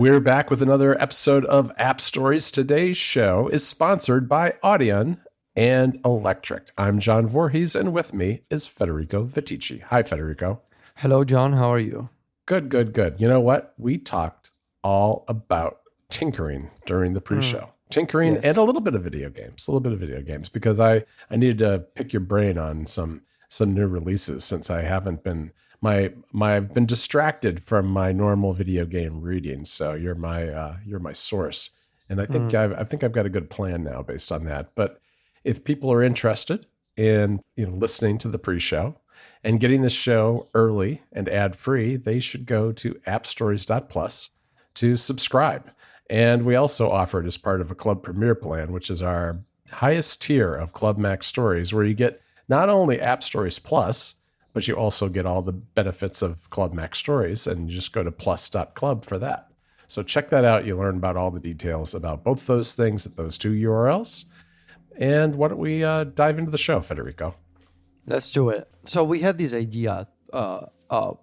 We're back with another episode of App Stories. Today's show is sponsored by Audion and Electric. I'm John Voorhees, and with me is Federico Vitici. Hi, Federico. Hello, John. How are you? Good. You know what? We talked all about tinkering during the pre-show. Tinkering Yes. and a little bit of video games, because I needed to pick your brain on some new releases since I haven't been I've been distracted from my normal video game reading. So you're my source, and I think I've got a good plan now based on that. But if people are interested in listening to the pre-show and getting this show early and ad-free, they should go to appstories.plus to subscribe. And we also offer it as part of a Club Premier plan, which is our highest tier of Club Max Stories, where you get not only App Stories Plus, but you also get all the benefits of Club Max Stories, and you just go to plus.club for that. So check that out. You learn about all the details about both those things at those two URLs. And why don't we dive into the show, Federico? Let's do it. So we had this idea of,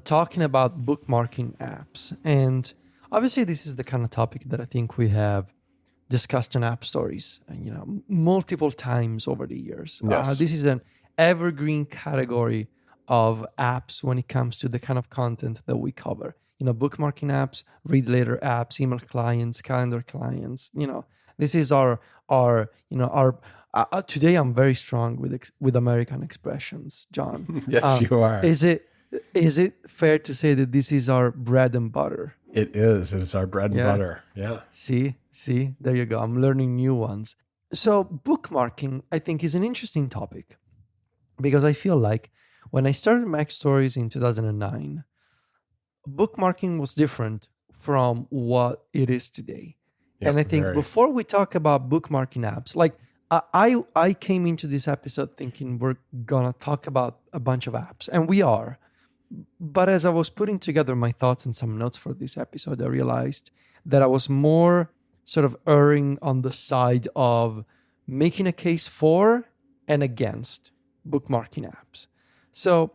talking about bookmarking apps. And obviously this is the kind of topic that I think we have discussed in App Stories, multiple times over the years. Yes. This is an evergreen category of apps when it comes to the kind of content that we cover. Bookmarking apps, read later apps, email clients, calendar clients. This is our today I'm very strong with American expressions, John. Yes, you are. Is it fair to say that this is our bread and butter? It is. It is our bread and butter. Yeah. See, there you go. I'm learning new ones. So bookmarking, I think, is an interesting topic because I feel like when I started Mac Stories in 2009, bookmarking was different from what it is today. Yep, and I think before we talk about bookmarking apps, like I came into this episode thinking we're going to talk about a bunch of apps, and we are. But as I was putting together my thoughts and some notes for this episode, I realized that I was more sort of erring on the side of making a case for and against bookmarking apps. So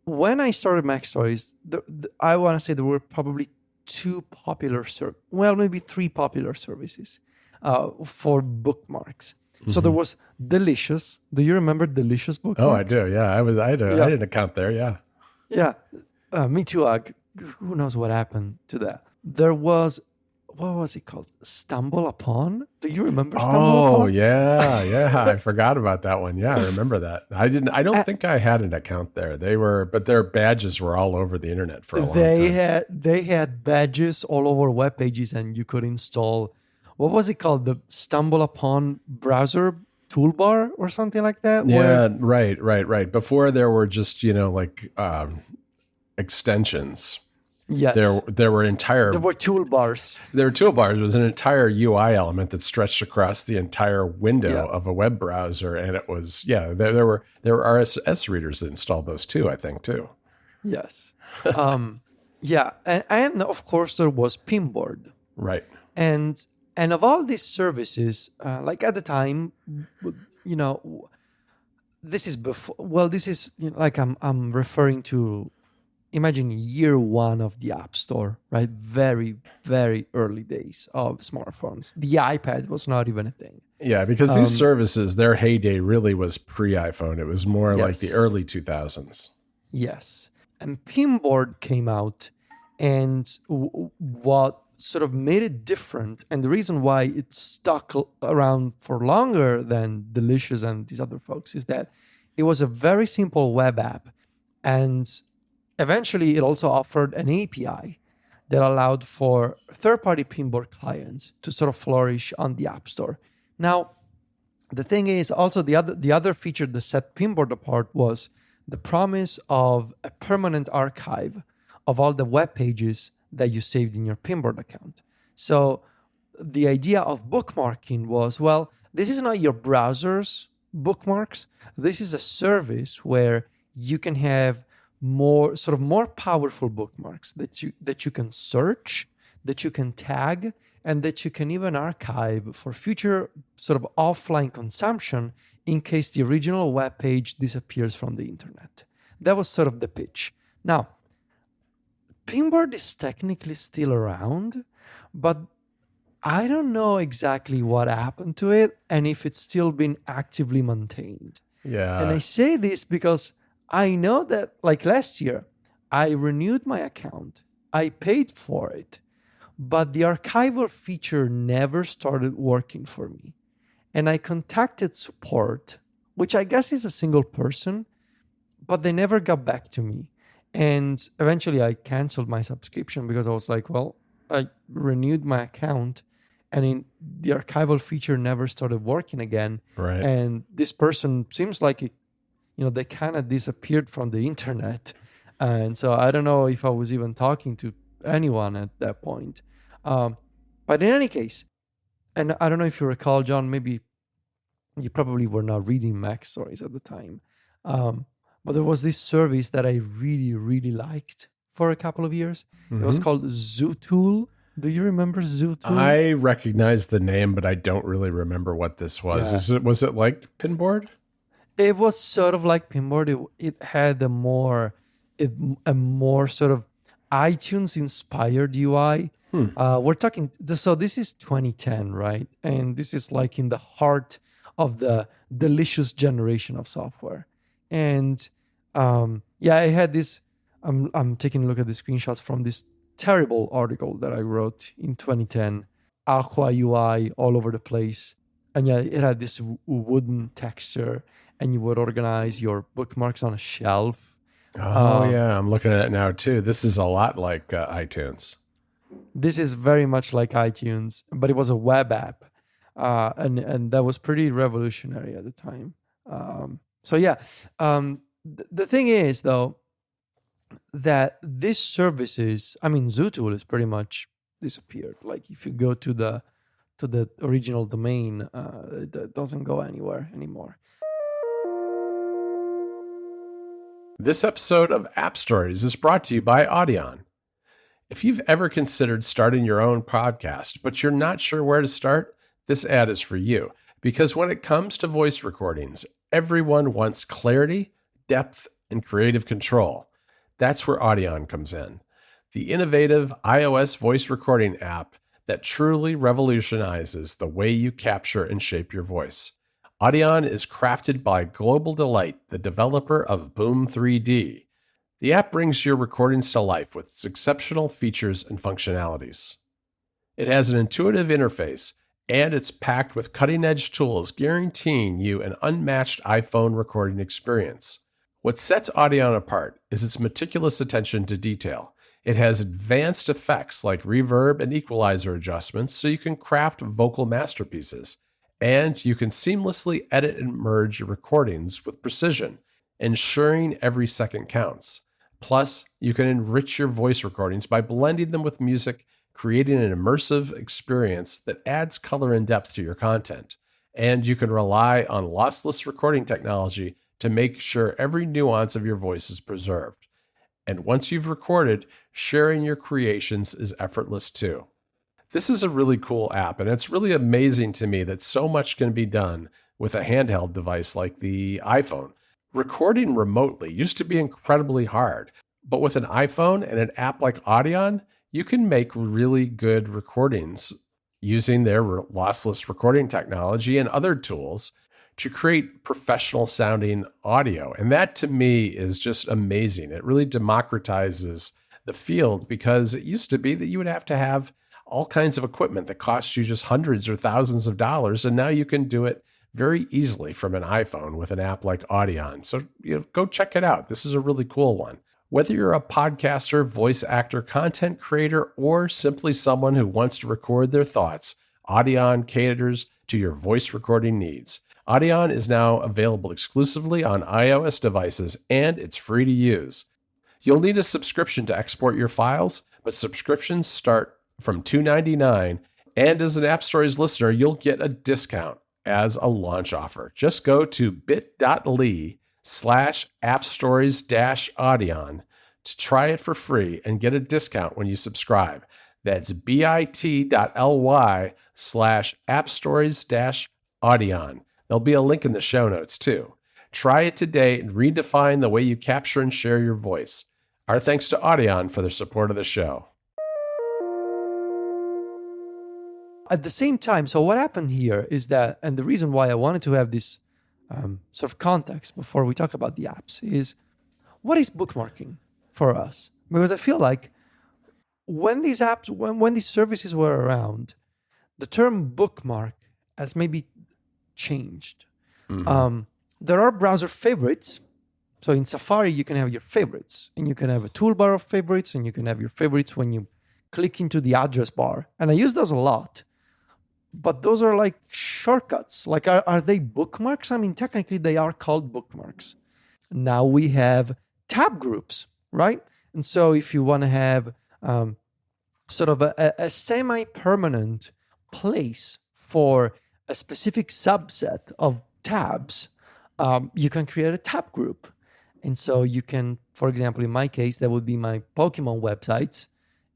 when I started Mac Stories, I want to say there were probably three popular services for bookmarks. Mm-hmm. So there was Delicious. Do you remember Delicious bookmarks? Oh, I do. Yeah, I had an account there. Yeah. Yeah, me too. Who knows what happened to that? There was, what was it called? Stumble Upon? Do you remember Stumble Upon? Oh, yeah. I forgot about that one. Yeah, I remember that. I don't think I had an account there. But their badges were all over the internet for a long time. They had badges all over web pages, and you could install, what was it called? The Stumble Upon browser toolbar or something like that? Yeah, right. Before there were just, extensions. Yes. There were toolbars. There were toolbars. It was an entire UI element that stretched across the entire window of a web browser. And it was, there were RSS readers that installed those too, I think, too. Yes. And of course there was Pinboard. Right. And of all these services, like at the time, this is before. Well, this is like I'm referring to. Imagine year one of the App Store, right? Very, very early days of smartphones. The iPad was not even a thing. Yeah, because these services, their heyday really was pre-iPhone. It was more like the early 2000s. Yes, and Pinboard came out, and what sort of made it different, and the reason why it stuck around for longer than Delicious and these other folks, is that it was a very simple web app, and eventually it also offered an API that allowed for third-party Pinboard clients to sort of flourish on the App Store. Now, the thing is also the other feature that set Pinboard apart was the promise of a permanent archive of all the web pages that you saved in your Pinboard account. So the idea of bookmarking was, well, this is not your browser's bookmarks. This is a service where you can have more powerful bookmarks that you can search, that you can tag, and that you can even archive for future sort of offline consumption in case the original web page disappears from the internet. That was sort of the pitch. Now, Pinboard is technically still around, but I don't know exactly what happened to it and if it's still been actively maintained. And I Yeah. say this because I know that, like last year, I renewed my account, I paid for it, but the archival feature never started working for me. And I contacted support, which I guess is a single person, but they never got back to me. And eventually I canceled my subscription because I was like, well, I renewed my account and the archival feature never started working again. Right. And this person seems like they kind of disappeared from the internet. And so I don't know if I was even talking to anyone at that point. But in any case, and I don't know if you recall, John, maybe you probably were not reading Mac stories at the time. But there was this service that I really, really liked for a couple of years. It was called ZooTool. Do you remember ZooTool? I recognize the name, but I don't really remember what this was. Yeah. Was it like Pinboard? It was sort of like Pinboard. It had a more sort of iTunes inspired UI. We're talking. So this is 2010, right? And this is like in the heart of the delicious generation of software. And I had this. I'm taking a look at the screenshots from this terrible article that I wrote in 2010. Aqua UI all over the place, and it had this wooden texture, and you would organize your bookmarks on a shelf. Yeah, I'm looking at it now too. This is a lot like iTunes. This is very much like iTunes, but it was a web app, and that was pretty revolutionary at the time. The thing is, though, that these services, I mean, ZooTool is pretty much disappeared. Like if you go to the original domain, it doesn't go anywhere anymore. This episode of App Stories is brought to you by Audion. If you've ever considered starting your own podcast, but you're not sure where to start, this ad is for you. Because when it comes to voice recordings, everyone wants clarity, depth, and creative control. That's where Audion comes in. The innovative iOS voice recording app that truly revolutionizes the way you capture and shape your voice. Audion is crafted by Global Delight, the developer of Boom 3D. The app brings your recordings to life with its exceptional features and functionalities. It has an intuitive interface, and it's packed with cutting-edge tools guaranteeing you an unmatched iPhone recording experience. What sets Audion apart is its meticulous attention to detail. It has advanced effects like reverb and equalizer adjustments so you can craft vocal masterpieces. And you can seamlessly edit and merge your recordings with precision, ensuring every second counts. Plus, you can enrich your voice recordings by blending them with music, creating an immersive experience that adds color and depth to your content. And you can rely on lossless recording technology to make sure every nuance of your voice is preserved. And once you've recorded, sharing your creations is effortless too. This is a really cool app, and it's really amazing to me that so much can be done with a handheld device like the iPhone. Recording remotely used to be incredibly hard, but with an iPhone and an app like Audion, you can make really good recordings using their lossless recording technology and other tools to create professional sounding audio. And that to me is just amazing. It really democratizes the field because it used to be that you would have to have all kinds of equipment that cost you just hundreds or thousands of dollars. And now you can do it very easily from an iPhone with an app like Audion. So go check it out. This is a really cool one. Whether you're a podcaster, voice actor, content creator, or simply someone who wants to record their thoughts, Audion caters to your voice recording needs. Audion is now available exclusively on iOS devices, and it's free to use. You'll need a subscription to export your files, but subscriptions start from $2.99, and as an App Stories listener, you'll get a discount as a launch offer. Just go to bit.ly/appstories-audion to try it for free and get a discount when you subscribe. That's bit.ly/appstories-audion. There'll be a link in the show notes too. Try it today and redefine the way you capture and share your voice. Our thanks to Audion for their support of the show. At the same time, so what happened here is that, and the reason why I wanted to have this sort of context before we talk about the apps is, what is bookmarking for us? Because I feel like when these apps, when these services were around, the term bookmark has maybe changed. Mhm. There are browser favorites. So in Safari, you can have your favorites, and you can have a toolbar of favorites, and you can have your favorites when you click into the address bar. And I use those a lot. But those are like shortcuts. Like, are they bookmarks? I mean, technically, they are called bookmarks. Now we have tab groups, right? And so if you want to have sort of a semi-permanent place for a specific subset of tabs, you can create a tab group. And so you can, for example, in my case, that would be my Pokemon websites.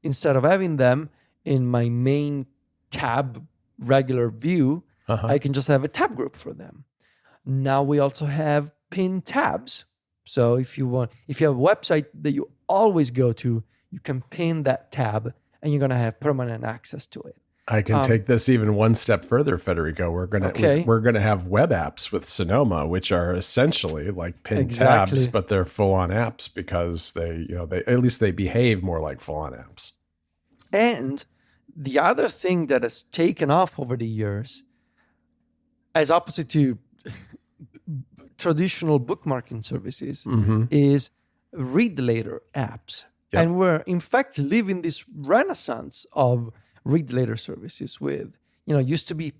Instead of having them in my main tab regular view, I can just have a tab group for them. Now we also have pinned tabs. So if you have a website that you always go to, you can pin that tab and you're going to have permanent access to it. I can take this even one step further, Federico. We're gonna have web apps with Sonoma, which are essentially like pinned tabs, but they're full-on apps because they at least they behave more like full-on apps. And the other thing that has taken off over the years, as opposite to traditional bookmarking services, is read later apps. Yep. And we're in fact living this renaissance of read later services with, used to be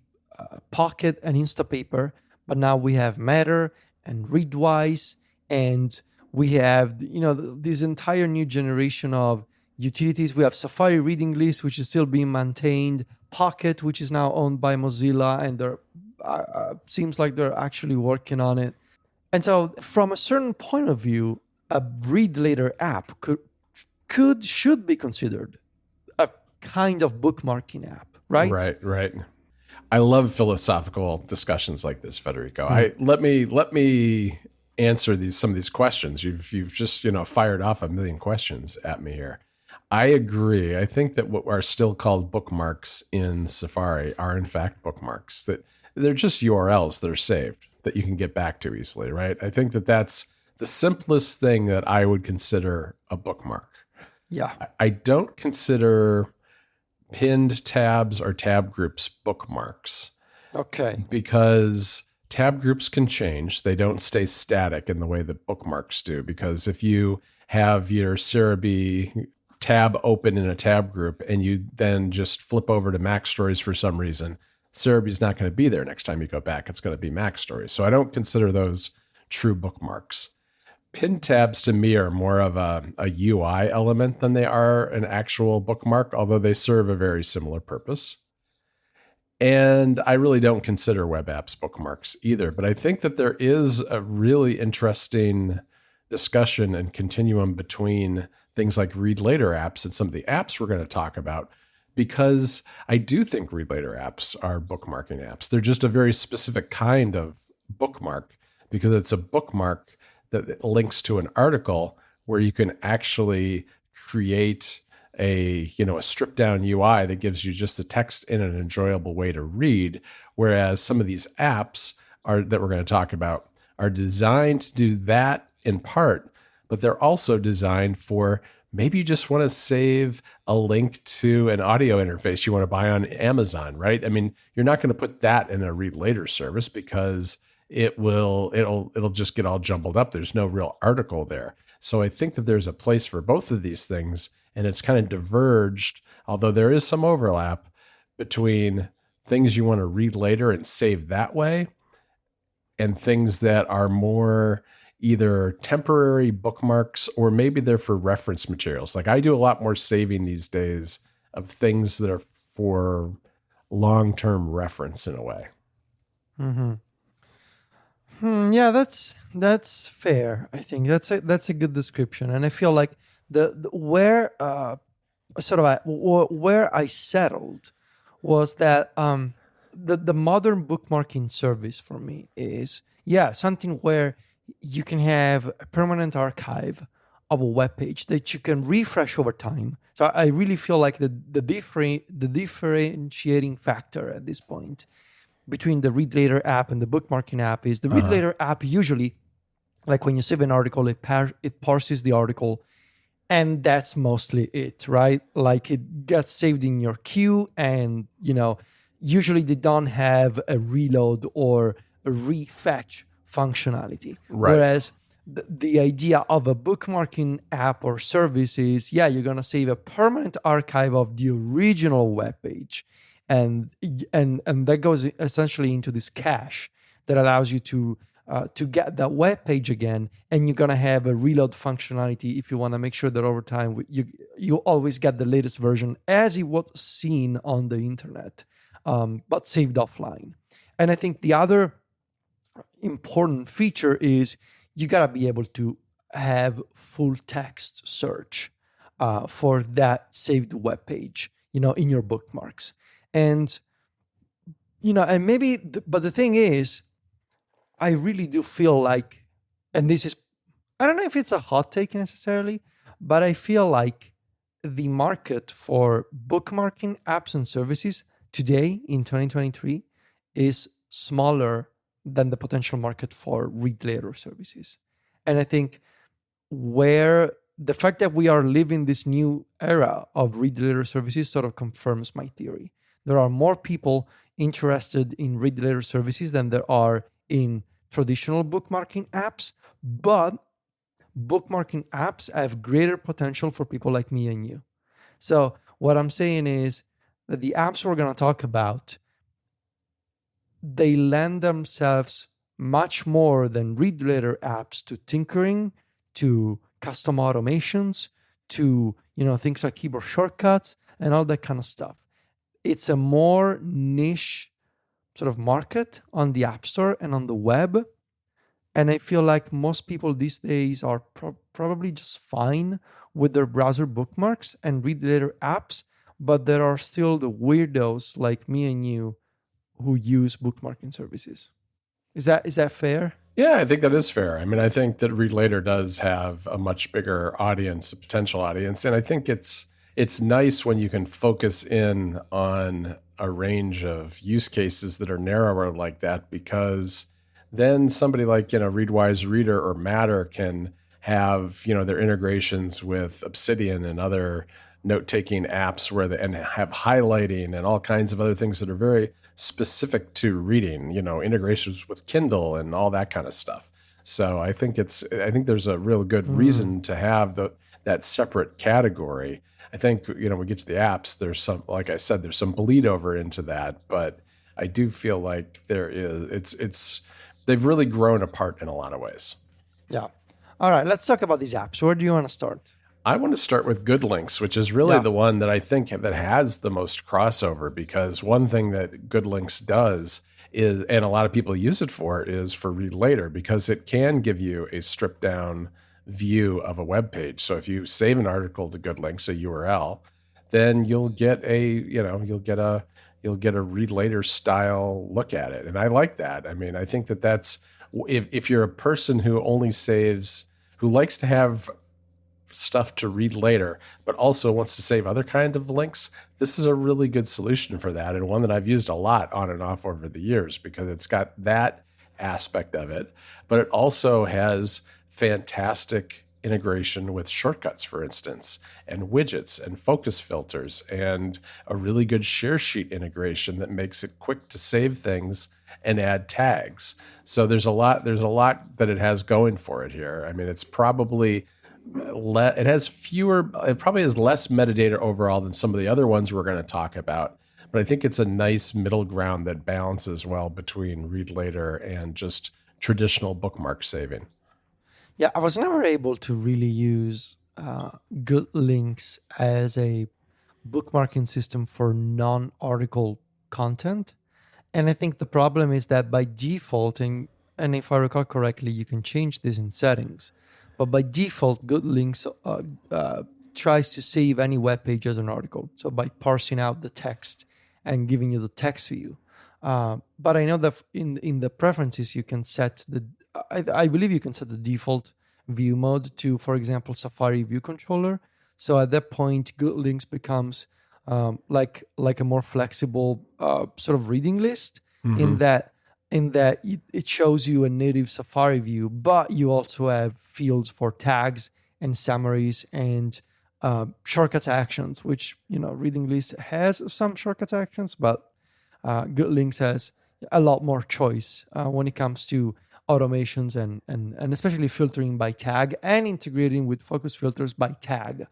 Pocket and Instapaper, but now we have Matter and Readwise, and we have, this entire new generation of utilities. We have Safari Reading List, which is still being maintained, Pocket, which is now owned by Mozilla, and they're seems like they're actually working on it. And so from a certain point of view, a read later app should be considered a kind of bookmarking app, right? Right. I love philosophical discussions like this, Federico. Let me answer some of these questions. You've just fired off a million questions at me here. I agree. I think that what are still called bookmarks in Safari are in fact bookmarks. That they're just URLs that are saved that you can get back to easily, right? I think that that's the simplest thing that I would consider a bookmark. Yeah. I don't consider pinned tabs or tab groups bookmarks. Okay. Because tab groups can change. They don't stay static in the way that bookmarks do. Because if you have your Cerebi tab open in a tab group and you then just flip over to Mac Stories for some reason, Cerebi's not going to be there next time you go back. It's going to be Mac Stories. So I don't consider those true bookmarks. Pinned tabs to me are more of a UI element than they are an actual bookmark, although they serve a very similar purpose. And I really don't consider web apps bookmarks either. But I think that there is a really interesting discussion and continuum between things like read later apps and some of the apps we're going to talk about, because I do think read later apps are bookmarking apps. They're just a very specific kind of bookmark because it's a bookmark that links to an article where you can actually create a stripped down UI that gives you just the text in an enjoyable way to read. Whereas some of these apps that we're going to talk about are designed to do that in part, but they're also designed for maybe you just want to save a link to an audio interface you want to buy on Amazon, right? I mean, you're not going to put that in a read later service because it'll just get all jumbled up. There's no real article there. So I think that there's a place for both of these things, and it's kind of diverged, although there is some overlap between things you want to read later and save that way and things that are more either temporary bookmarks or maybe they're for reference materials. Like I do a lot more saving these days of things that are for long-term reference in a way. Yeah, that's fair. I think that's a good description, and I feel like where I settled was that the modern bookmarking service for me is something where you can have a permanent archive of a web page that you can refresh over time. So I really feel like the differentiating factor at this point between the Read Later app and the Bookmarking app is the Read Later app usually, like when you save an article, it parses the article, and that's mostly it, right? Like it gets saved in your queue, and usually they don't have a reload or a refetch functionality. Right. Whereas the idea of a bookmarking app or service is, you're going to save a permanent archive of the original web page. And that goes essentially into this cache that allows you to get that web page again, and you're gonna have a reload functionality if you want to make sure that over time you always get the latest version as it was seen on the internet, but saved offline. And I think the other important feature is you gotta be able to have full text search for that saved web page, in your bookmarks. And and maybe, but the thing is, I really do feel like, and this is, I don't know if it's a hot take necessarily, but I feel like the market for bookmarking apps and services today in 2023 is smaller than the potential market for Read Later services. And I think where the fact that we are living this new era of Read Later services sort of confirms my theory. There are more people interested in Read Later services than there are in traditional bookmarking apps, but bookmarking apps have greater potential for people like me and you. So what I'm saying is that the apps we're going to talk about, they lend themselves much more than Read Later apps to tinkering, to custom automations, to things like keyboard shortcuts and all that kind of stuff. It's a more niche sort of market on the App Store and on the web. And I feel like most people these days are probably just fine with their browser bookmarks and Read Later apps, but there are still the weirdos like me and you who use bookmarking services. Is that fair? Yeah, I think that is fair. I mean, I think that Read Later does have a much bigger audience, a potential audience, and I think it's nice when you can focus in on a range of use cases that are narrower like that, because then somebody like, Readwise Reader or Matter can have, their integrations with Obsidian and other note-taking apps and have highlighting and all kinds of other things that are very specific to reading, integrations with Kindle and all that kind of stuff. So I think there's a real good reason to have that separate category. I think, we get to the apps, there's some, like I said, there's some bleed over into that, but I do feel like they've really grown apart in a lot of ways. Yeah. All right, let's talk about these apps. Where do you want to start? I want to start with Good Links, which is really the one that I think that has the most crossover, because one thing that Good Links does is, and a lot of people use it is for Read Later, because it can give you a stripped down view of a web page. So if you save an article to Good Links, a URL, then you'll get a Read Later style look at it. And I like that. I mean, I think that's, if you're a person who likes to have stuff to read later, but also wants to save other kind of links, this is a really good solution for that, and one that I've used a lot on and off over the years, because it's got that aspect of it, but it also has fantastic integration with shortcuts, for instance, and widgets and focus filters, and a really good share sheet integration that makes it quick to save things and add tags. So there's a lot that it has going for it here. I mean, it's probably it probably has less metadata overall than some of the other ones we're going to talk about, but I think it's a nice middle ground that balances well between Read Later and just traditional bookmark saving. Yeah, I was never able to really use Good Links as a bookmarking system for non-article content. And I think the problem is that by default, and if I recall correctly, you can change this in settings, but by default, Good Links tries to save any web page as an article. So by parsing out the text and giving you the text view. But I know that in the preferences, you can set I believe you can set the default view mode to, for example, Safari view controller. So at that point, good links becomes like a more flexible sort of reading list Mm-hmm. in that it shows you a native Safari view, but you also have fields for tags and summaries and shortcut actions, which reading list has some shortcut actions, but good links has a lot more choice when it comes to automations and especially filtering by tag and integrating with focus filters by tag.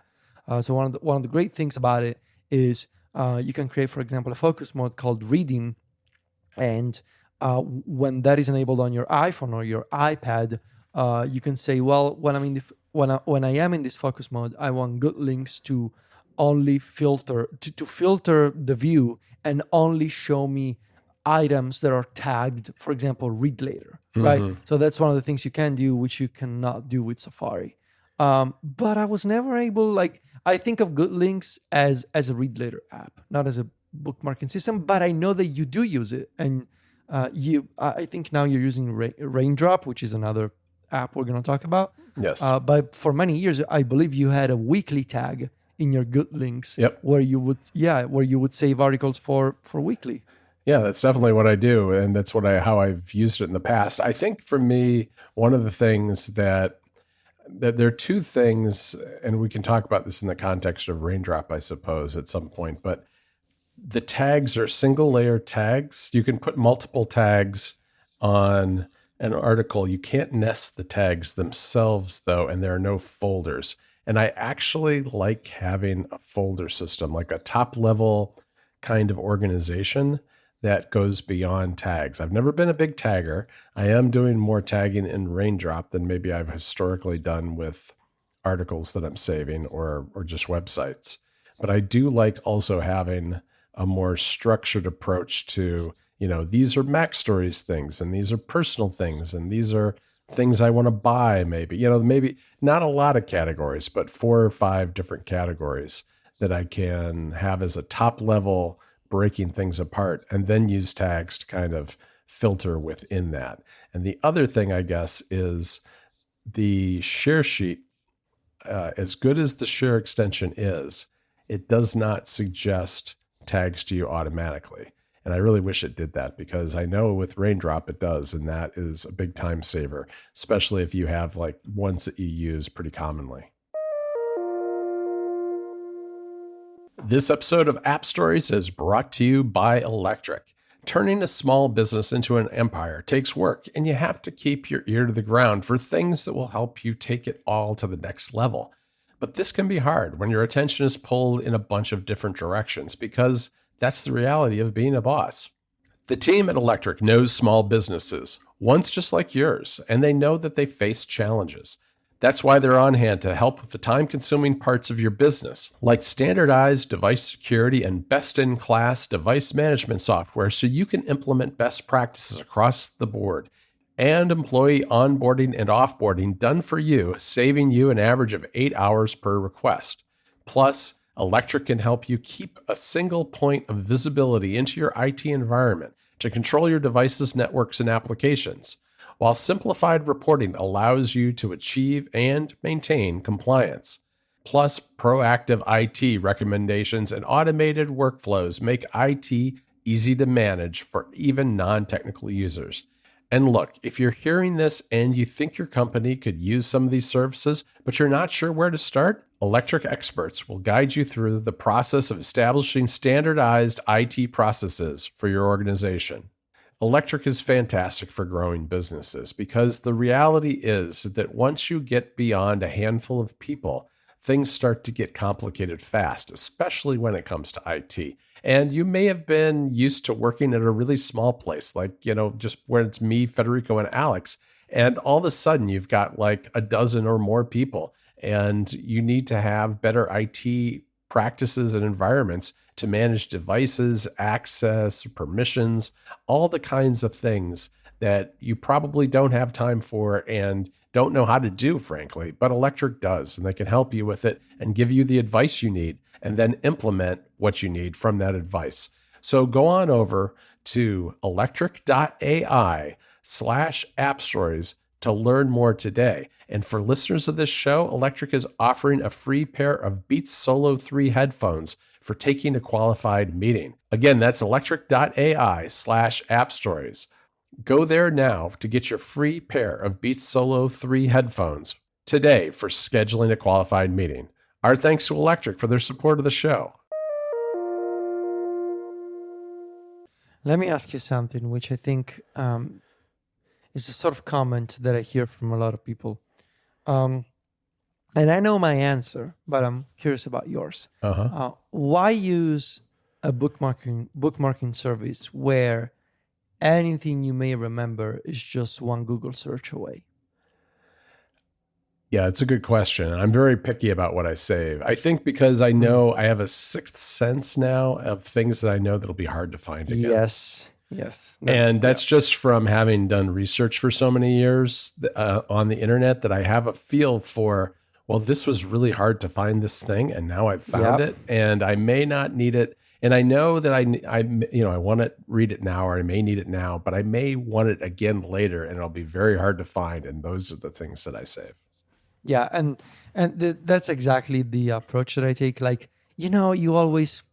So one of the great things about it is you can create, for example, a focus mode called reading, and when that is enabled on your iPhone or your iPad, you can say, well, when I am in this focus mode, I want good links to only filter to filter the view and only show me items that are tagged, for example, read later, right? Mm-hmm. So that's one of the things you can do, which you cannot do with Safari. But I was never able, like, I think of Good Links as a read later app, not as a bookmarking system, but I know that you do use it. And I think now you're using Raindrop, which is another app we're going to talk about. Yes. But for many years, I believe you had a weekly tag in your Good Links, Yep. where you would save articles for weekly. Yeah, that's definitely what I do, and that's how I've used it in the past. I think for me, one of the things that there are two things, and we can talk about this in the context of Raindrop, I suppose, at some point, but the tags are single layer tags. You can put multiple tags on an article. You can't nest the tags themselves, though, and there are no folders. And I actually like having a folder system, like a top level kind of organization that goes beyond tags. I've never been a big tagger. I am doing more tagging in Raindrop than maybe I've historically done with articles that I'm saving or just websites. But I do like also having a more structured approach to, these are Mac Stories things, and these are personal things, and these are things I want to buy, maybe. Maybe not a lot of categories, but 4 or 5 different categories that I can have as a top level, breaking things apart, and then use tags to kind of filter within that. And the other thing, I guess, is the share sheet. As good as the share extension is, it does not suggest tags to you automatically. And I really wish it did that, because I know with Raindrop it does, and that is a big time saver, especially if you have like ones that you use pretty commonly. This episode of App Stories is brought to you by Electric. Turning a small business into an empire takes work, and you have to keep your ear to the ground for things that will help you take it all to the next level. But this can be hard when your attention is pulled in a bunch of different directions, because that's the reality of being a boss. The team at Electric knows small businesses, ones just like yours, and they know that they face challenges. That's why they're on hand to help with the time-consuming parts of your business, like standardized device security and best-in-class device management software, so you can implement best practices across the board, and employee onboarding and offboarding done for you, saving you an average of 8 hours per request. Plus, Electric can help you keep a single point of visibility into your IT environment to control your devices, networks, and applications, while simplified reporting allows you to achieve and maintain compliance. Plus, proactive IT recommendations and automated workflows make IT easy to manage for even non-technical users. And look, if you're hearing this and you think your company could use some of these services, but you're not sure where to start, Electric experts will guide you through the process of establishing standardized IT processes for your organization. Electric is fantastic for growing businesses, because the reality is that once you get beyond a handful of people, things start to get complicated fast, especially when it comes to IT. And you may have been used to working at a really small place, like, just where it's me, Federico, and Alex. And all of a sudden you've got like a dozen or more people, and you need to have better IT practices and environments to manage devices, access, permissions, all the kinds of things that you probably don't have time for and don't know how to do, frankly. But Electric does, and they can help you with it and give you the advice you need, and then implement what you need from that advice. So go on over to electric.ai/appstories to learn more today. And for listeners of this show, Electric is offering a free pair of Beats Solo 3 headphones for taking a qualified meeting. Again, that's electric.ai/app stories. Go there now to get your free pair of Beats Solo 3 headphones today for scheduling a qualified meeting. Our thanks to Electric for their support of the show. Let me ask you something, which I think is a sort of comment that I hear from a lot of people. And I know my answer, but I'm curious about yours. Why use a bookmarking service where anything you may remember is just one Google search away? Yeah, it's a good question. I'm very picky about what I save. I think because I know I have a sixth sense now of things that I know that'll be hard to find again. Yes. No, and that's just from having done research for so many years on the internet that I have a feel for, well, this was really hard to find this thing, and now I've found it, and I may not need it. And I know that I want to read it now, or I may need it now, but I may want it again later, and it'll be very hard to find. And those are the things that I save. Yeah, and that's exactly the approach that I take. Like, you always,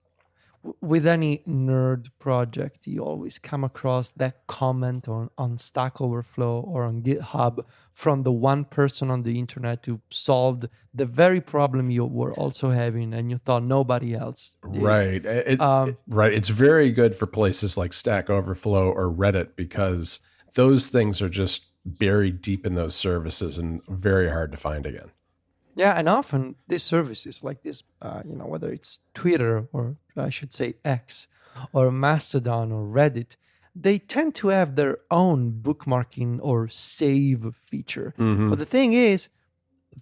with any nerd project, you always come across that comment on Stack Overflow or on GitHub from the one person on the internet who solved the very problem you were also having, and you thought nobody else did. Right. Right. It's very good for places like Stack Overflow or Reddit, because those things are just buried deep in those services and very hard to find again. Yeah, and often these services like this, whether it's Twitter or I should say X or Mastodon or Reddit, they tend to have their own bookmarking or save feature. Mm-hmm. But the thing is,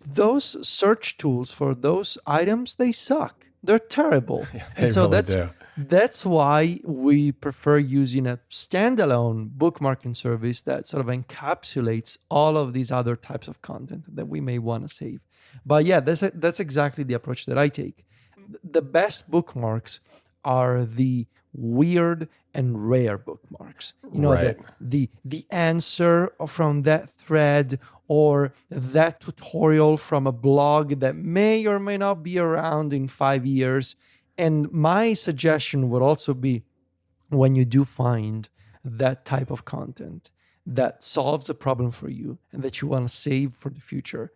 those search tools for those items, they suck. They're terrible. Yeah, and so really that's why we prefer using a standalone bookmarking service that sort of encapsulates all of these other types of content that we may want to save. But yeah, that's exactly the approach that I take. The best bookmarks are the weird and rare bookmarks. Right. the answer from that thread or that tutorial from a blog that may or may not be around in 5 years. And my suggestion would also be, when you do find that type of content that solves a problem for you and that you want to save for the future,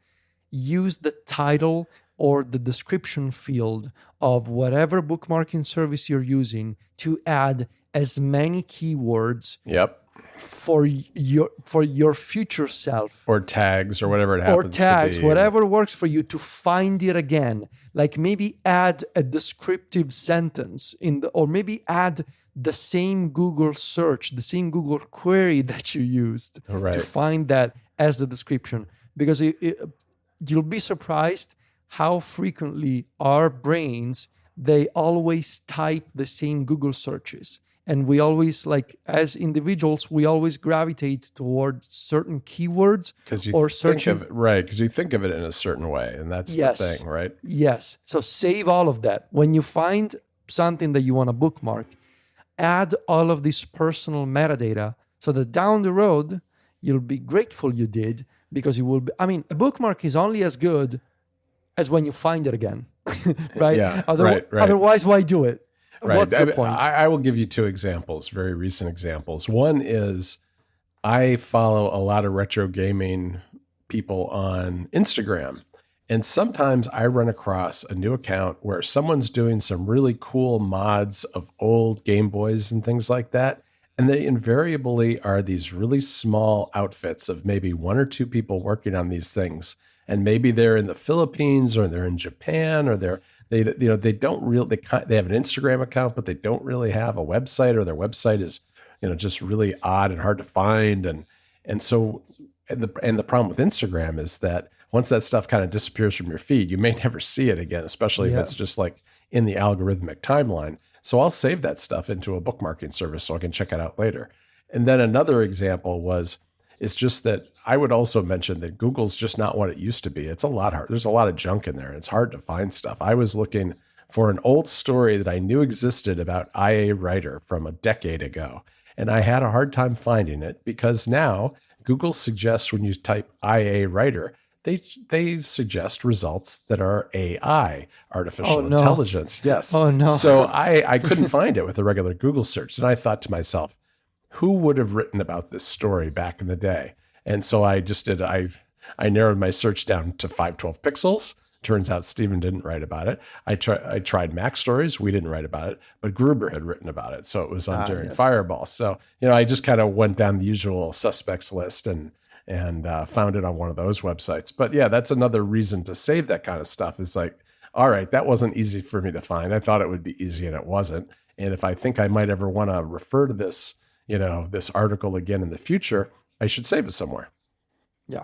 use the title or the description field of whatever bookmarking service you're using to add as many keywords for your future self, or tags, or whatever it happens to be. Whatever works for you to find it again. Like maybe add a descriptive sentence or maybe add the same Google search, the same Google query that you used to find that as the description. Because you'll be surprised how frequently our brains, they always type the same Google searches. And we always, as individuals, we always gravitate towards certain keywords or searching. Because you think of it in a certain way, and that's the thing, right? Yes. So save all of that. When you find something that you want to bookmark, add all of this personal metadata so that down the road, you'll be grateful you did, because you will be, a bookmark is only as good as when you find it again, right? Yeah, right. Otherwise, why do it? Right. What's the point? I will give you two examples, very recent examples. One is I follow a lot of retro gaming people on Instagram. And sometimes I run across a new account where someone's doing some really cool mods of old Game Boys and things like that. And they invariably are these really small outfits of maybe one or two people working on these things. And maybe they're in the Philippines, or they're in Japan, or they have an Instagram account, but they don't really have a website, or their website is, just really odd and hard to find. And so the problem with Instagram is that once that stuff kind of disappears from your feed, you may never see it again, especially if it's just like in the algorithmic timeline. So I'll save that stuff into a bookmarking service so I can check it out later. And then another example is just that I would also mention that Google's just not what it used to be. It's a lot hard. There's a lot of junk in there, and it's hard to find stuff. I was looking for an old story that I knew existed about IA Writer from a decade ago, and I had a hard time finding it because now Google suggests when you type IA writer, they suggest results that are AI, Oh artificial no. intelligence. Yes. Oh no. So I couldn't find it with a regular Google search. And I thought to myself, who would have written about this story back in the day? And so I just did, I narrowed my search down to 512 pixels. Turns out Stephen didn't write about it. I tried Mac Stories. We didn't write about it, but Gruber had written about it. So it was on during Yes. Fireball. So, I just kind of went down the usual suspects list and found it on one of those websites. But yeah, that's another reason to save that kind of stuff is like, all right, that wasn't easy for me to find. I thought it would be easy and it wasn't. And if I think I might ever want to refer to this, this article again in the future, I should save it somewhere. Yeah.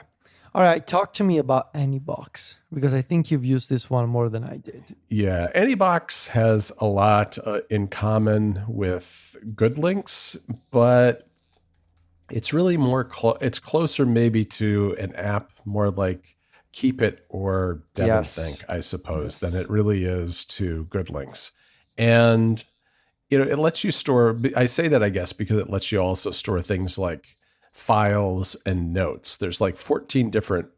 All right. Talk to me about AnyBox, because I think you've used this one more than I did. Yeah. AnyBox has a lot in common with Good Links, but it's really more, it's closer maybe to an app more like Keep It or DevonThink, I suppose, than it really is to Good Links. And, it lets you store, I say that, I guess, because it lets you also store things like files and notes. There's like 14 different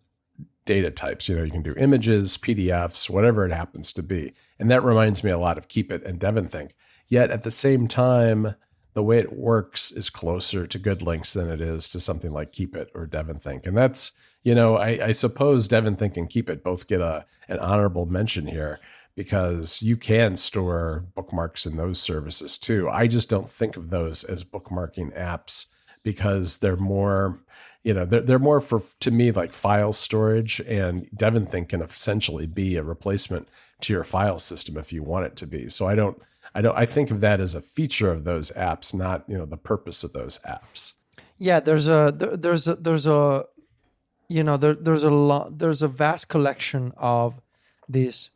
data types. You can do images, PDFs, whatever it happens to be. And that reminds me a lot of Keep It and DevonThink. Yet at the same time, the way it works is closer to Good Links than it is to something like Keep It or DevonThink. And that's, I suppose DevonThink and Keep It both get an honorable mention here because you can store bookmarks in those services too. I just don't think of those as bookmarking apps because they're more, they're more for, to me, like file storage, and DevonThink can essentially be a replacement to your file system if you want it to be. So I think of that as a feature of those apps, not, the purpose of those apps. Yeah, there's a vast collection of these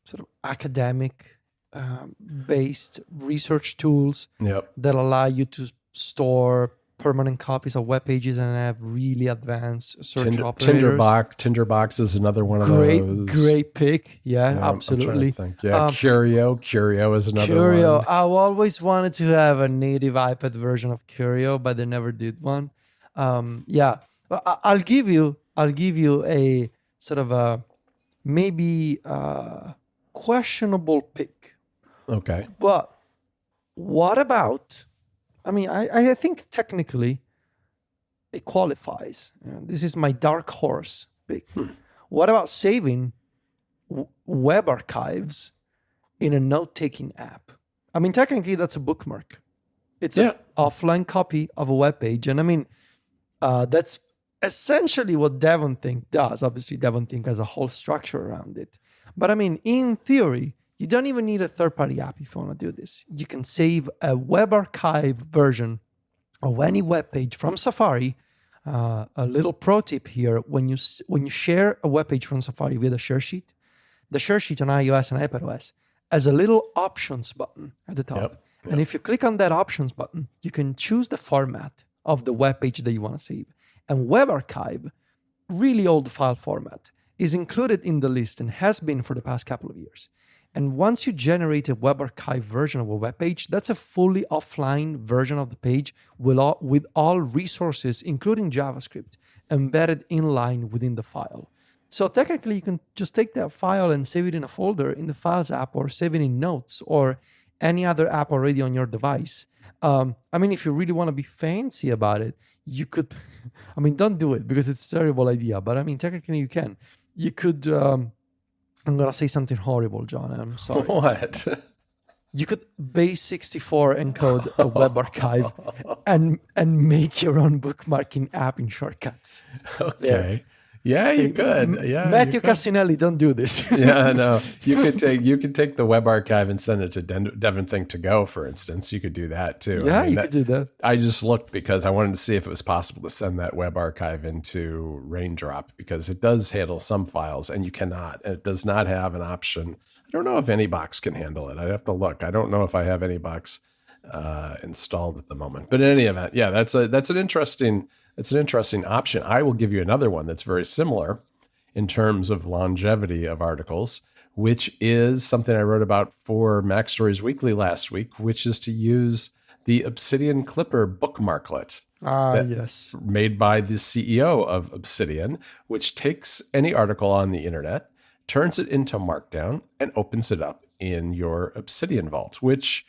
sort of academic based research tools that allow you to store permanent copies of web pages and have really advanced search operators. Tinderbox is another one of those. Great pick. Yeah, absolutely. Curio is another one. I always wanted to have a native iPad version of Curio, but they never did one. I'll give you a sort of a maybe questionable pick. Okay. But what about, I think technically it qualifies. This is my dark horse pick. What about saving web archives in a note-taking app? Technically that's a bookmark. It's an offline copy of a web page. And that's essentially what DevonThink does. Obviously, DevonThink has a whole structure around it. But in theory, you don't even need a third-party app if you want to do this. You can save a web archive version of any web page from Safari. A little pro tip here: when you share a web page from Safari via the share sheet on iOS and iPadOS has a little options button at the top. And if you click on that options button, you can choose the format of the web page that you want to save. And Web Archive, really old file format, is included in the list and has been for the past couple of years. And once you generate a Web Archive version of a web page, that's a fully offline version of the page with all resources, including JavaScript, embedded inline within the file. So technically, you can just take that file and save it in a folder in the Files app, or save it in Notes or any other app already on your device. If you really want to be fancy about it, you could, don't do it because it's a terrible idea, but technically you can. You could, I'm going to say something horrible, John. I'm sorry. What? You could base64 encode a web archive and make your own bookmarking app in shortcuts. Okay. Yeah, you could. Yeah, Matthew Cassinelli, don't do this. Yeah, no. You could take the web archive and send it to DevonThink to go, for instance. You could do that too. Yeah, you could do that. I just looked because I wanted to see if it was possible to send that web archive into Raindrop, because it does handle some files and you cannot. And it does not have an option. I don't know if AnyBox can handle it. I'd have to look. I don't know if I have AnyBox installed at the moment. But in any event, yeah, that's an interesting option. I will give you another one that's very similar in terms of longevity of articles, which is something I wrote about for Mac Stories Weekly last week, which is to use the Obsidian Clipper bookmarklet Ah, that yes. made by the CEO of Obsidian, which takes any article on the internet, turns it into Markdown, and opens it up in your Obsidian vault, which,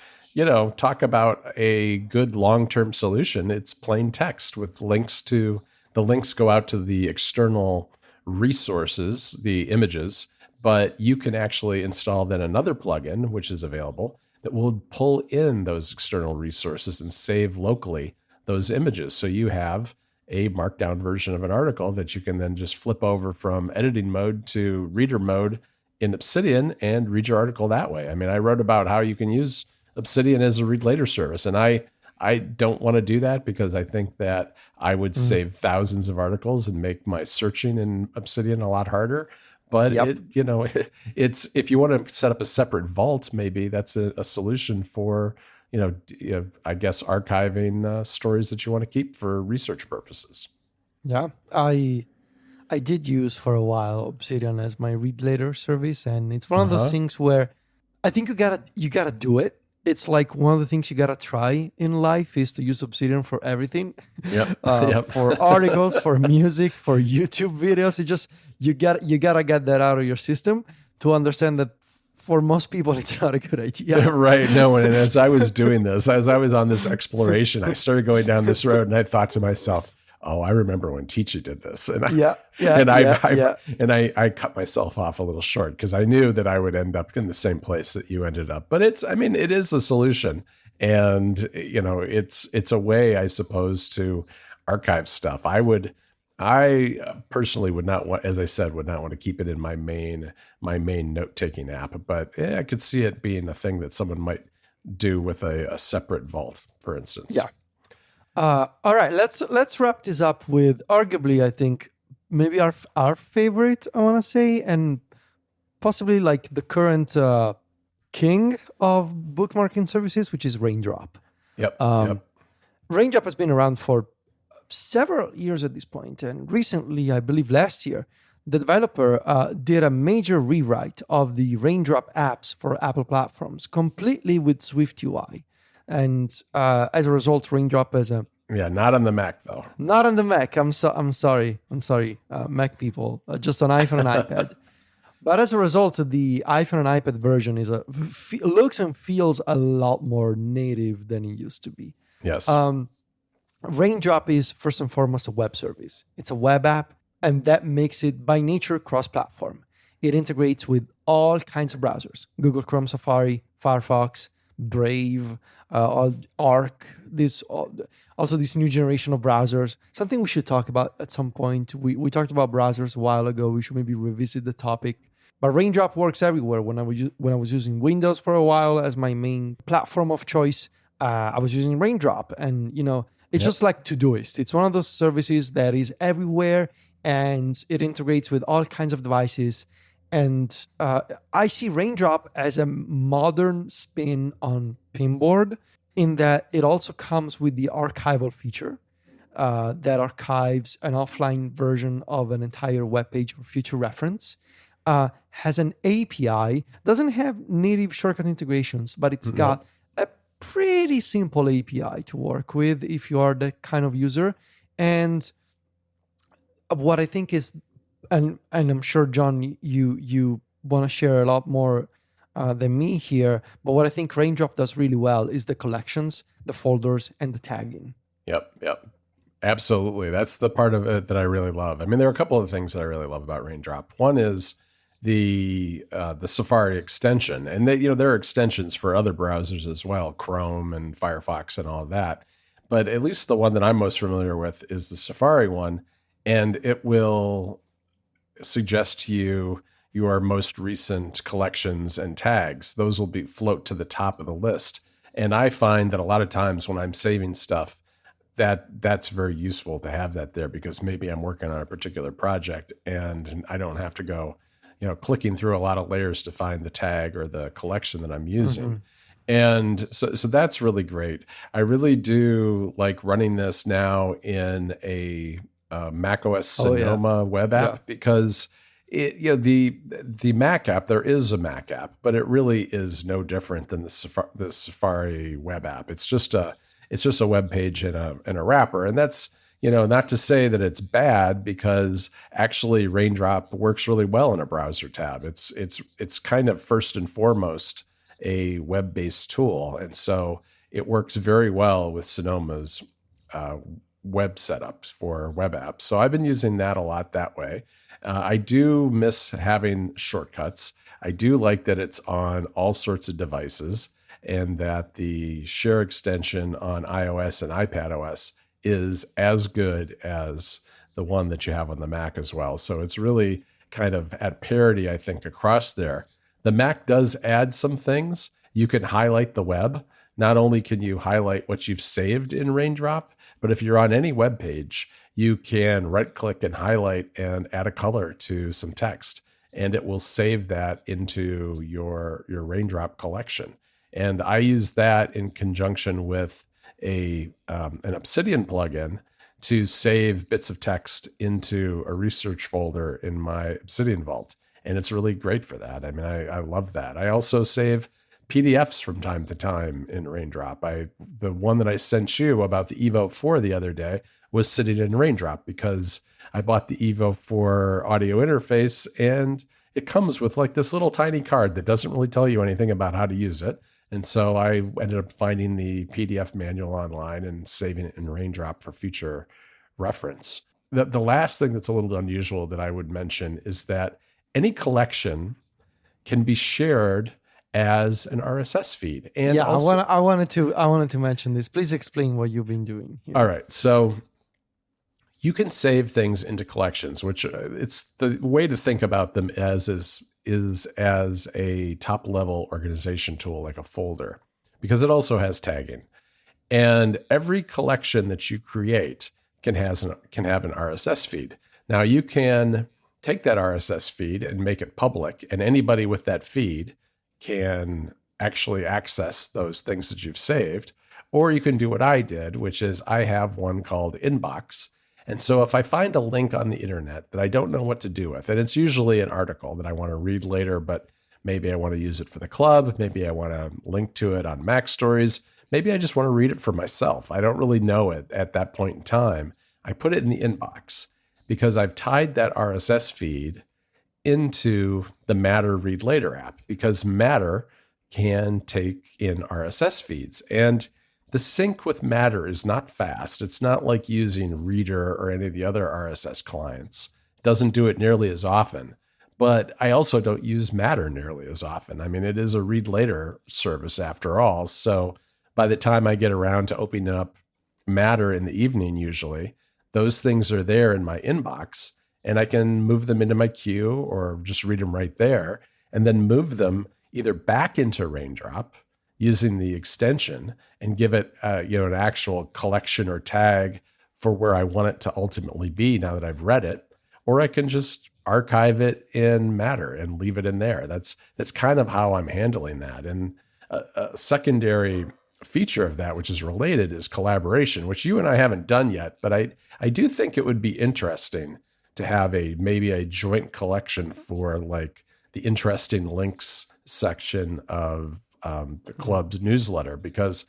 talk about a good long-term solution. It's plain text with the links go out to the external resources, the images, but you can actually install then another plugin, which is available, that will pull in those external resources and save locally those images. So you have a markdown version of an article that you can then just flip over from editing mode to reader mode in Obsidian and read your article that way. I mean, I wrote about how you can use Obsidian as a read later service, and I don't want to do that because I think that I would save thousands of articles and make my searching in Obsidian a lot harder. But Yep. it's if you want to set up a separate vault, maybe that's a solution for I guess archiving stories that you want to keep for research purposes. Yeah. I did use for a while Obsidian as my read later service, and it's one of those things where I think you gotta do it. It's like one of the things you gotta try in life is to use Obsidian for everything. Yep. Yep. For articles, for music, for YouTube videos. You gotta get that out of your system to understand that for most people it's not a good idea. Right. No, and as I was doing this, as I was on this exploration, I started going down this road and I thought to myself, oh, I remember when Teachy did this. And I cut myself off a little short because I knew that I would end up in the same place that you ended up. But it is a solution. And, it's a way, I suppose, to archive stuff. I personally would not want, as I said, would not want to keep it in my main note-taking app, but I could see it being a thing that someone might do with a separate vault, for instance. Yeah. All right, let's wrap this up with arguably, I think, maybe our favorite, I want to say, and possibly like the current king of bookmarking services, which is Raindrop. Yep. Raindrop has been around for several years at this point, and recently, I believe last year, the developer did a major rewrite of the Raindrop apps for Apple platforms, completely with Swift UI. And as a result, Raindrop is not on the Mac though. Not on the Mac. I'm sorry, Mac people. Just on iPhone and iPad. But as a result, the iPhone and iPad version looks and feels a lot more native than it used to be. Yes. Raindrop is first and foremost a web service. It's a web app, and that makes it by nature cross-platform. It integrates with all kinds of browsers: Google Chrome, Safari, Firefox, Brave, Arc. Also this new generation of browsers. Something we should talk about at some point. We talked about browsers a while ago. We should maybe revisit the topic. But Raindrop works everywhere. When I was using Windows for a while as my main platform of choice, I was using Raindrop, and it's just like Todoist. It's one of those services that is everywhere, and it integrates with all kinds of devices. And I see Raindrop as a modern spin on Pinboard, in that it also comes with the archival feature that archives an offline version of an entire web page for future reference. Has an API, doesn't have native shortcut integrations, but it's got a pretty simple API to work with if you are that kind of user. And what I think is, and I'm sure, John, you want to share a lot more than me here, but what I think Raindrop does really well is the collections, the folders, and the tagging. Yep. Absolutely. That's the part of it that I really love. I mean, there are a couple of things that I really love about Raindrop. One is the Safari extension, and there are extensions for other browsers as well, Chrome and Firefox and all of that. But at least the one that I'm most familiar with is the Safari one, and it will suggest to you your most recent collections and tags. Those will float to the top of the list. And I find that a lot of times when I'm saving stuff, that's very useful to have that there, because maybe I'm working on a particular project and I don't have to go clicking through a lot of layers to find the tag or the collection that I'm using. And so that's really great. I really do like running this now in a macOS Sonoma web app, because The Mac app, there is a Mac app, but it really is no different than the Safari web app. It's just a web page and a wrapper, and that's not to say that it's bad, because actually Raindrop works really well in a browser tab. It's kind of first and foremost a web-based tool, and so it works very well with Sonoma's uh, web setups for web apps. So I've been using that a lot that way. I do miss having shortcuts. I do like that it's on all sorts of devices, and that the share extension on iOS and iPadOS is as good as the one that you have on the Mac as well. So it's really kind of at parity, I think, across there. The Mac does add some things. You can highlight the web. Not only can you highlight what you've saved in Raindrop, but if you're on any web page, you can right click and highlight and add a color to some text, and it will save that into your Raindrop collection. And I use that in conjunction with an Obsidian plugin to save bits of text into a research folder in my Obsidian Vault. And it's really great for that. I mean, I love that. I also save PDFs from time to time in Raindrop. The one that I sent you about the Evo 4 the other day was sitting in Raindrop because I bought the Evo 4 audio interface, and it comes with like this little tiny card that doesn't really tell you anything about how to use it. And so I ended up finding the PDF manual online and saving it in Raindrop for future reference. The last thing that's a little unusual that I would mention is that any collection can be shared as an RSS feed. And Yeah, also, I wanted to mention this. Please explain what you've been doing here. all right, so you can save things into collections, which it's the way to think about them is as a top level organization tool, like a folder, because it also has tagging. And every collection that you create can have an RSS feed. Now you can take that RSS feed and make it public, and anybody with that feed can actually access those things that you've saved. Or you can do what I did, which is I have one called Inbox. And so if I find a link on the internet that I don't know what to do with, and it's usually an article that I want to read later, but maybe I want to use it for the club, maybe I want to link to it on Mac Stories, maybe I just want to read it for myself. I don't really know it at that point in time. I put it in the Inbox because I've tied that RSS feed into the Matter Read Later app, because Matter can take in RSS feeds. And the sync with Matter is not fast. It's not like using Reader or any of the other RSS clients. It doesn't do it nearly as often. But I also don't use Matter nearly as often. I mean, it is a read later service after all. So by the time I get around to opening up Matter in the evening, usually, those things are there in my inbox, and I can move them into my queue or just read them right there, and then move them either back into Raindrop using the extension and give it an actual collection or tag for where I want it to ultimately be now that I've read it, or I can just archive it in Matter and leave it in there. That's kind of how I'm handling that. And a secondary feature of that, which is related, is collaboration, which you and I haven't done yet, but I do think it would be interesting to have maybe a joint collection for like the interesting links section of the club's newsletter, because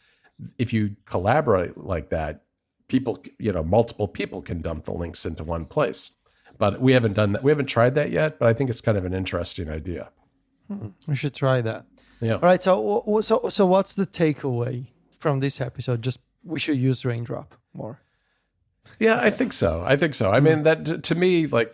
if you collaborate like that, people, multiple people can dump the links into one place. But we haven't done that. We haven't tried that yet, but I think it's kind of an interesting idea. We should try that. Yeah. All right. So what's the takeaway from this episode? Just we should use Raindrop more. Yeah, I think so. I mean, that to me, like,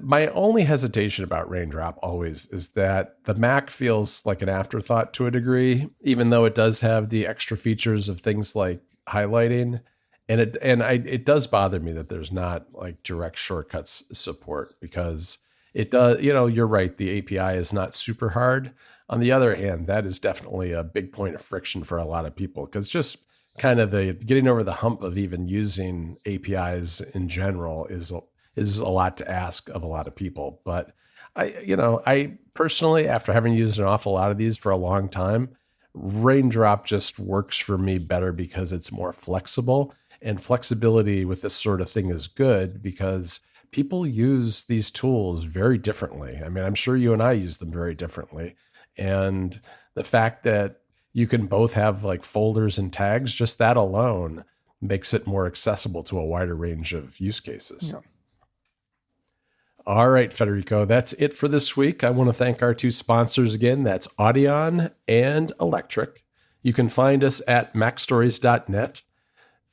my only hesitation about Raindrop always is that the Mac feels like an afterthought to a degree, even though it does have the extra features of things like highlighting. And it does bother me that there's not like direct shortcuts support, because it does, you're right. The API is not super hard. On the other hand, that is definitely a big point of friction for a lot of people, because just kind of the getting over the hump of even using APIs in general is a lot to ask of a lot of people. But I personally, after having used an awful lot of these for a long time, Raindrop just works for me better because it's more flexible. And flexibility with this sort of thing is good because people use these tools very differently. I mean, I'm sure you and I use them very differently. And the fact that you can both have like folders and tags, just that alone makes it more accessible to a wider range of use cases. Yeah. All right, Federico, that's it for this week. I want to thank our two sponsors again. That's Audion and Electric. You can find us at macstories.net.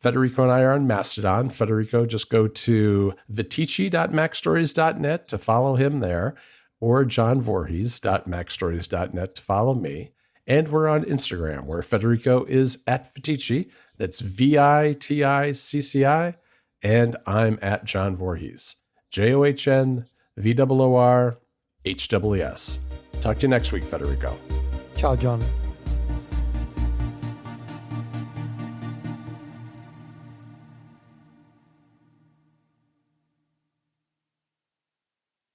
Federico and I are on Mastodon. Federico, just go to vitici.macstories.net to follow him there, or johnvorhees.macstories.net to follow me. And we're on Instagram, where Federico is at Vitici. That's VITICCI. And I'm at John Voorhees. JOHNVOORHWS. Talk to you next week, Federico. Ciao, John.